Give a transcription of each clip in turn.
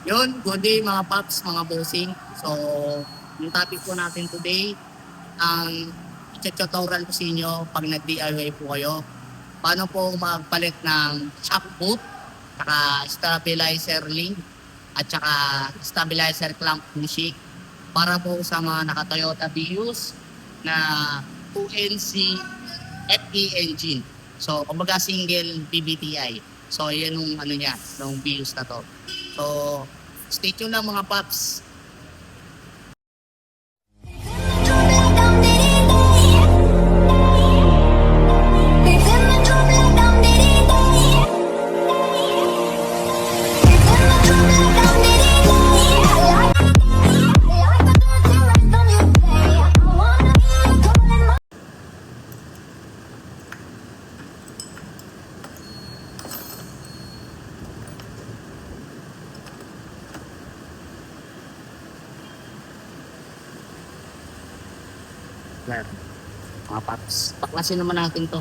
Yun, good day mga paps, mga bossing. So, yung topic po natin today, ang i-tutorial ko sa inyo pag nag-DIY po kayo. Paano po magpalit ng shock boot, saka stabilizer link, at saka stabilizer clamp bushing para po sa mga naka-Toyota Vios na 2NC FE engine. So, kumbaga single PBTI. So, yan yung ano niya, yung Vios na to. So, stay tuned lang mga paps. Mga paps, baklasin naman natin to.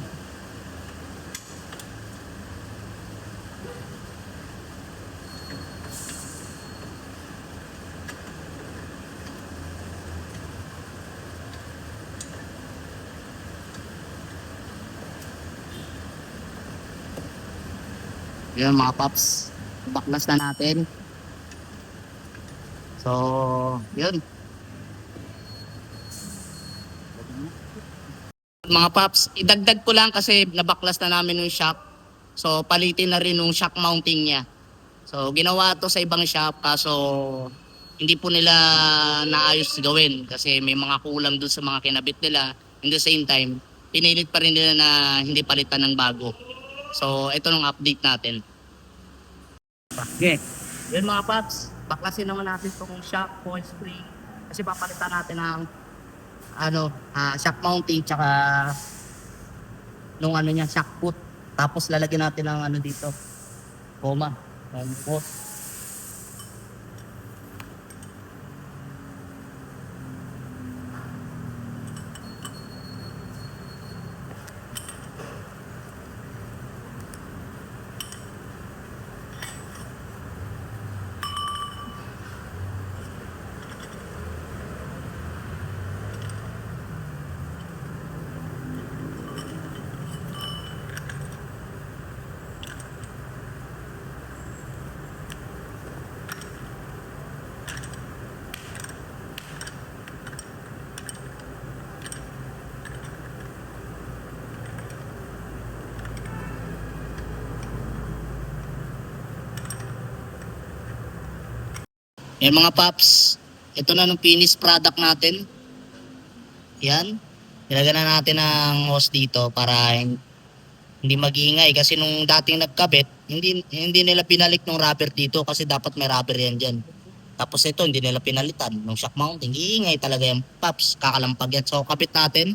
Yan mga paps, baklas na natin. So, yun. Mga paps, idagdag ko lang kasi nabaklas na namin yung shop. So, palitin na rin yung shock mounting niya. So, ginawa to sa ibang shop kaso hindi po nila naayos gawin kasi may mga kulang dun sa mga kinabit nila. In the same time, pinilit pa rin nila na hindi palitan ng bago. So, ito nung update natin. Okay. Yun mga paps, baklasin naman natin itong shock coil spring kasi papalitan natin ng shock mounting tsaka nung ano niya, shock put. Tapos lalagyan natin ng ano dito, goma, put. Yan mga paps, ito na nung finished product natin. Yan. Nilagyan na natin ng hose dito para hindi mag-iingay kasi nung dating nagkabit, hindi nila pinalik ng rubber dito kasi dapat may rubber yan dyan. Tapos ito, hindi nila pinalitan. Nung shock mounting, iingay talaga yung paps, kakalampag yan. So, kapit natin.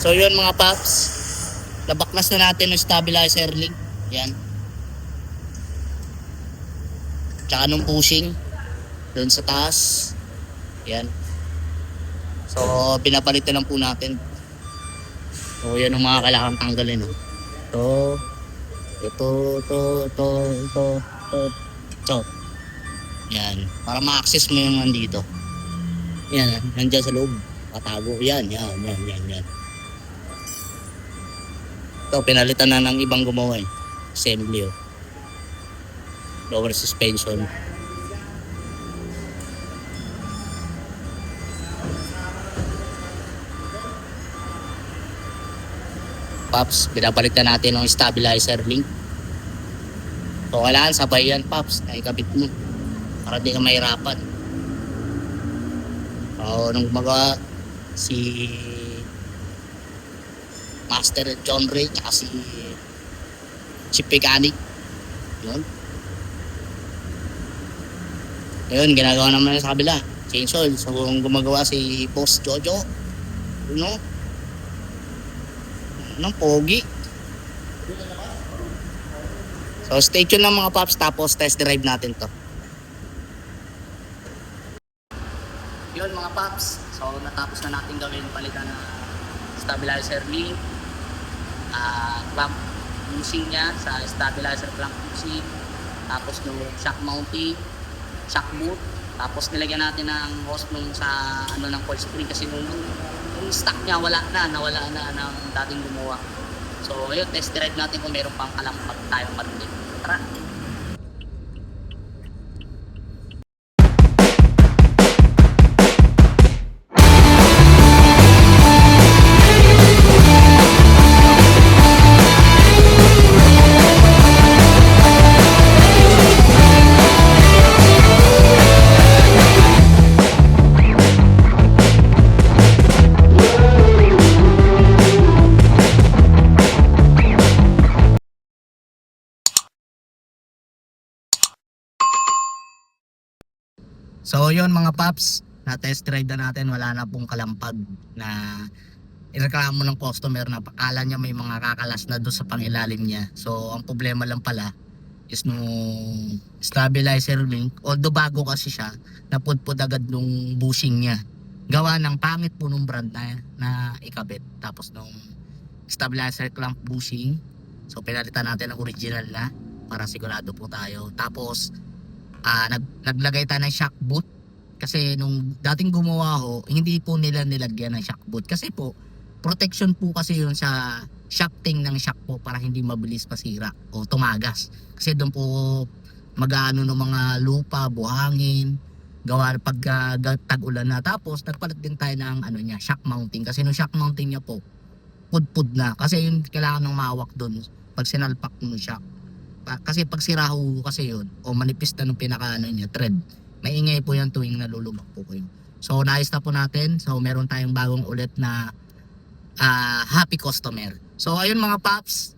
So yun mga paps, nabaklas na natin yung stabilizer link. Yan. Tsaka nung pushing doon sa taas. Yan. So pinapalitan lang po natin. So yan ang mga kailangan tanggalin. Ito. Yan. Para ma-access mo yung nandito. Yan. Nandiyan sa loob. Patago. Yan. Ito, pinalitan na ng ibang gumawa eh. Assembly oh. Lower suspension. Paps, pinabalitan natin ng stabilizer link. So kailangan sabay yan, Paps, na ikabit mo para di ka mahirapan. So nung gumagawa si Master John Ray tsaka si Chief Mechanic, yun. Ayun, ginagawa naman sa kabila. Chainsaw. So, kung gumagawa si Boss Jojo, no? Anong pogi. So, stay tuned lang mga paps, tapos test drive natin to. Yun mga paps. So, natapos na natin gawin palitan ng stabilizer link, clamp fusing niya sa stabilizer clamp fusing, tapos yung shock mounting, shock boot, tapos nilagyan natin ng hose nung sa ano ng coil spring kasi yung stock niya nawala na ng dating gumawa. So ayun, test drive natin kung meron pang kalampag tayong marinig. Tara. So yun mga paps, na test drive na natin, wala na pong kalampag na ireklamo ng customer na akala niya may mga kakalas na doon sa pangilalim niya. So ang problema lang pala is nung stabilizer link, although bago kasi siya, napudpud agad nung bushing niya. Gawa ng pangit po nung brand na ikabit. Tapos nung stabilizer clamp bushing, so pinalitan natin ng original na para sigurado po tayo. Tapos naglagay tayo ng shock boot kasi nung dating gumawa ho, hindi po nila nilagyan ng shock boot kasi po protection po kasi yun sa shafting ng shock po para hindi mabilis masira o tumagas kasi doon po mag-aano ng mga lupa, buhangin, gawa pag tag-ulan na. Tapos nagpalit din tayo ng ano niya, shock mounting kasi nung shock mounting niya po pudpud na kasi yun kailangan ng mawak doon pag sinalpak ng shock. Kasi pag sira ho kasi yun o manipis na nung pinaka ano niya, thread, maingay po yan tuwing nalulubak po kayo. So naayos na po natin. So meron tayong bagong ulit na happy customer. So ayun mga paps,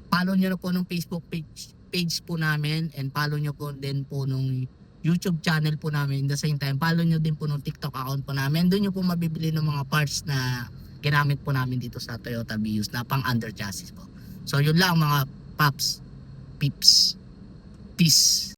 follow nyo na po nung Facebook page po namin, and follow nyo po din po nung YouTube channel po namin. In the same time, follow nyo din po nung TikTok account po namin. Doon nyo po mabibili ng mga parts na ginamit po namin dito sa Toyota Vios na pang under chassis po. So yun lang mga paps, peeps, peace.